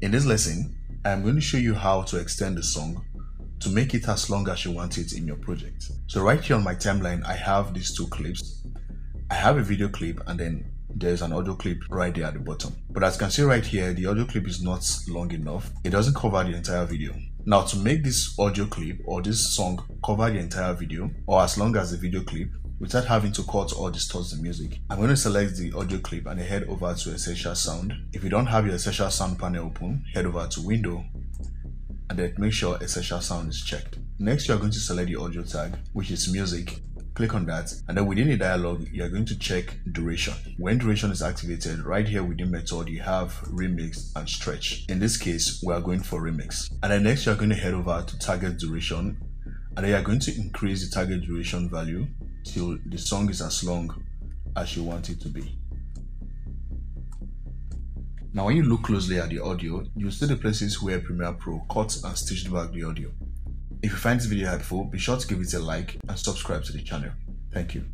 In this lesson, I am going to show you how to extend the song to make it as long as you want it in your project. So right here on my timeline, I have these two clips. I have a video clip and then there's an audio clip right there at the bottom. But as you can see right here, the audio clip is not long enough. It doesn't cover the entire video. Now to make this audio clip or this song cover the entire video or as long as the video clip, without having to cut or distort the music, I'm going to select the audio clip and head over to Essential Sound. If you don't have your Essential Sound panel open, head over to Window and then make sure Essential Sound is checked. Next, you are going to select the audio tag, which is music. Click on that, and then within the dialog, you are going to check duration. When duration is activated, right here within method, you have remix and stretch. In this case, we are going for remix. And then next, you are going to head over to target duration, and then you are going to increase the target duration value till the song is as long as you want it to be. Now, when you look closely at the audio, you'll see the places where Premiere Pro cut and stitched back the audio. If you find this video helpful, be sure to give it a like and subscribe to the channel. Thank you.